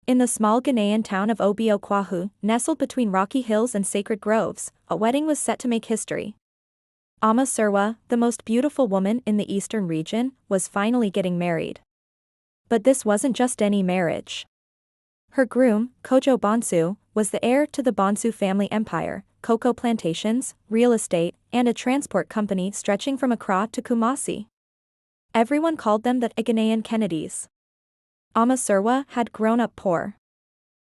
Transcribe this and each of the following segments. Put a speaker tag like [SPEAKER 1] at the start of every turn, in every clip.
[SPEAKER 1] In the small Ghanaian town of Obo Kwahu, nestled between rocky hills and sacred groves, a wedding was set to make history. Ama Serwa, the most beautiful woman in the eastern region, was finally getting married. But this wasn't just any marriage. Her groom, Kojo Bonsu, was the heir to the Bonsu family empire, cocoa plantations, real estate, and a transport company stretching from Accra to Kumasi. Everyone called them the Ghanaian Kennedys. Ama Serwa had grown up poor.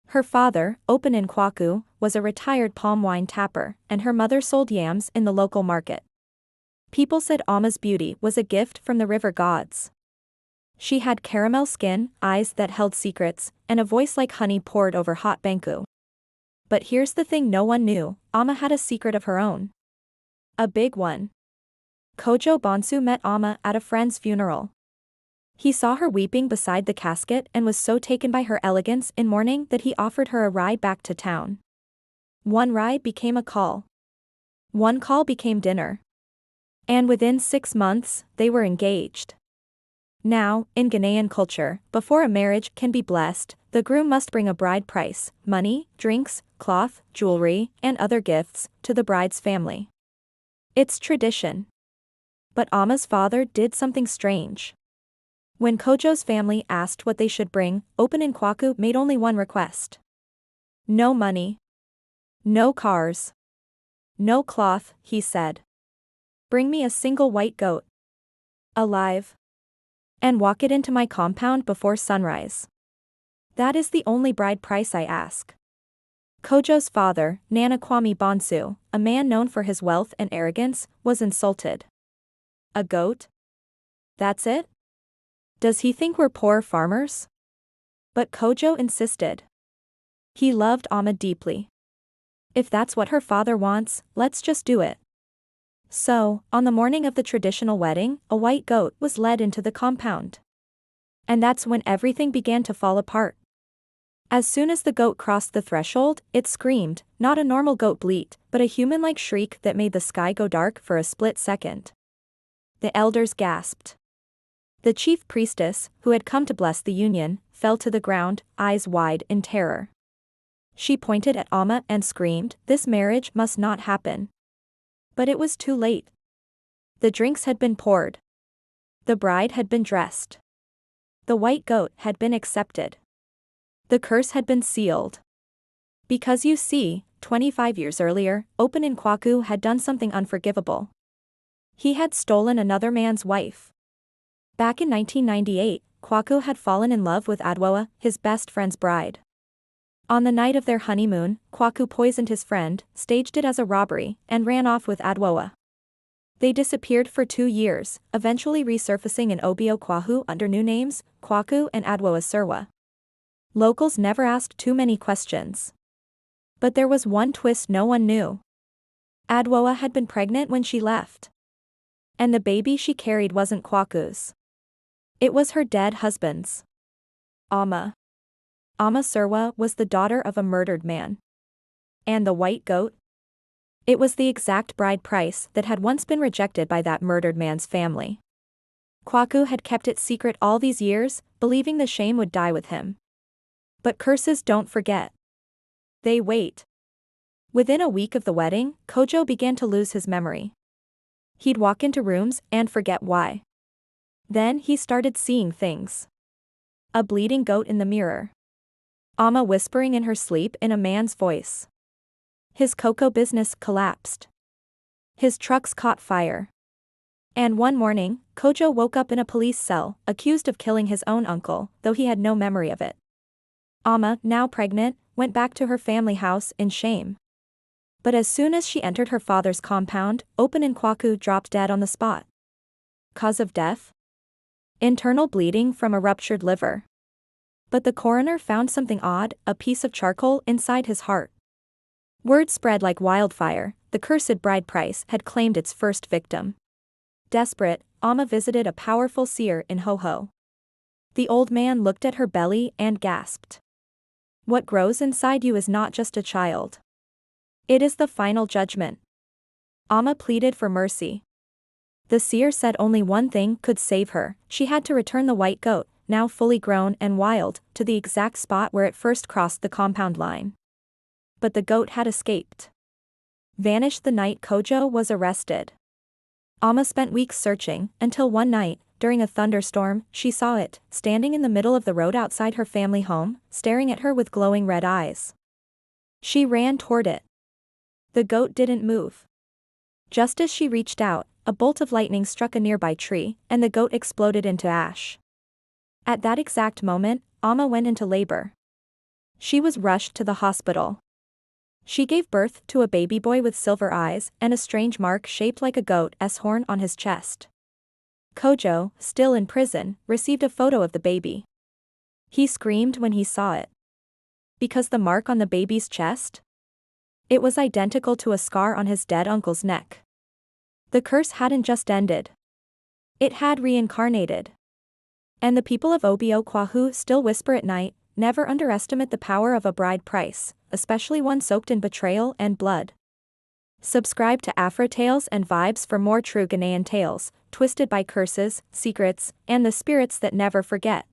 [SPEAKER 1] Her father, Obo Kwahu, was a retired palm wine tapper, and her mother sold yams in the local market. People said Ama's beauty was a gift from the river gods. She had caramel skin, eyes that held secrets, and a voice like honey poured over hot banku. But here's the thing no one knew, Ama had a secret of her own. A big one. Kojo Bonsu met Ama at a friend's funeral. He saw her weeping beside the casket and was so taken by her elegance in mourning that he offered her a ride back to town. One ride became a call. One call became dinner. And within 6 months, they were engaged. Now, in Ghanaian culture, before a marriage can be blessed, the groom must bring a bride price, money, drinks, cloth, jewelry, and other gifts, to the bride's family. It's tradition. But Ama's father did something strange. When Kojo's family asked what they should bring, Obo Kwahu made only one request. No money. No cars. No cloth, he said. Bring me a single white goat. Alive. And walk it into my compound before sunrise. That is the only bride price I ask. Kojo's father, Nana Kwame Bonsu, a man known for his wealth and arrogance, was insulted. A goat? That's it? Does he think we're poor farmers? But Kojo insisted. He loved Ama deeply. If that's what her father wants, let's just do it. So, on the morning of the traditional wedding, a white goat was led into the compound. And that's when everything began to fall apart. As soon as the goat crossed the threshold, it screamed, not a normal goat bleat, but a human-like shriek that made the sky go dark for a split second. The elders gasped. The chief priestess, who had come to bless the union, fell to the ground, eyes wide in terror. She pointed at Ama and screamed, "This marriage must not happen." But it was too late. The drinks had been poured. The bride had been dressed. The white goat had been accepted. The curse had been sealed. Because you see, 25 years earlier, Obo Kwahu had done something unforgivable. He had stolen another man's wife. Back in 1998, Kwahu had fallen in love with Adwoa, his best friend's bride. On the night of their honeymoon, Kwahu poisoned his friend, staged it as a robbery, and ran off with Adwoa. They disappeared for 2 years, eventually resurfacing in Obo Kwahu under new names, Kwahu and Adwoa Serwa. Locals never asked too many questions. But there was one twist no one knew. Adwoa had been pregnant when she left. And the baby she carried wasn't Kwahu's. It was her dead husband's. Ama Serwa was the daughter of a murdered man. And the white goat? It was the exact bride price that had once been rejected by that murdered man's family. Kwahu had kept it secret all these years, believing the shame would die with him. But curses don't forget. They wait. Within a week of the wedding, Kojo began to lose his memory. He'd walk into rooms and forget why. Then he started seeing things. A bleeding goat in the mirror. Ama whispering in her sleep in a man's voice. His cocoa business collapsed. His trucks caught fire. And one morning, Kojo woke up in a police cell, accused of killing his own uncle, though he had no memory of it. Ama, now pregnant, went back to her family house in shame. But as soon as she entered her father's compound, Obo Kwahu dropped dead on the spot. Cause of death? Internal bleeding from a ruptured liver. But the coroner found something odd, a piece of charcoal inside his heart. Word spread like wildfire, the cursed bride price had claimed its first victim. Desperate, Ama visited a powerful seer in Ho-Ho. The old man looked at her belly and gasped. What grows inside you is not just a child. It is the final judgment. Ama pleaded for mercy. The seer said only one thing could save her, she had to return the white goat, now fully grown and wild, to the exact spot where it first crossed the compound line. But the goat had escaped. Vanished the night Kojo was arrested. Amma spent weeks searching, until one night, during a thunderstorm, she saw it, standing in the middle of the road outside her family home, staring at her with glowing red eyes. She ran toward it. The goat didn't move. Just as she reached out, a bolt of lightning struck a nearby tree, and the goat exploded into ash. At that exact moment, Amma went into labor. She was rushed to the hospital. She gave birth to a baby boy with silver eyes and a strange mark shaped like a goat's horn on his chest. Kojo, still in prison, received a photo of the baby. He screamed when he saw it. Because the mark on the baby's chest? It was identical to a scar on his dead uncle's neck. The curse hadn't just ended. It had reincarnated. And the people of Obo Kwahu still whisper at night, never underestimate the power of a bride price, especially one soaked in betrayal and blood. Subscribe to Afro Tales and Vibes for more true Ghanaian tales, twisted by curses, secrets, and the spirits that never forget.